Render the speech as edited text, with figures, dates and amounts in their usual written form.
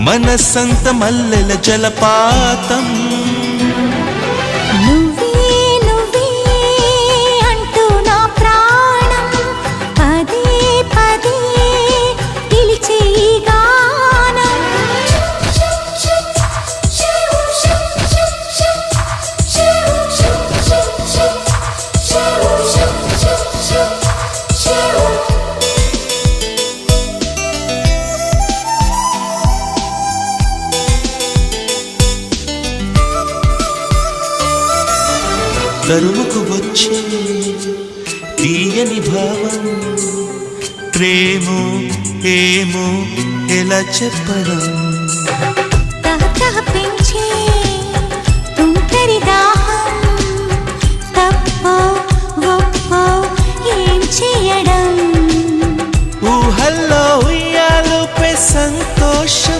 మనసంత మల్లెల జలపాతం తరువుకు వచ్చే తీయని భావం ప్రేమో ఏమో ఎలా చెప్పడం పెంచే తుంటరి దాహం తప్పో గొప్పో ఏం చేయడం ఊహల్లో ఉయ్యాలు పెసంత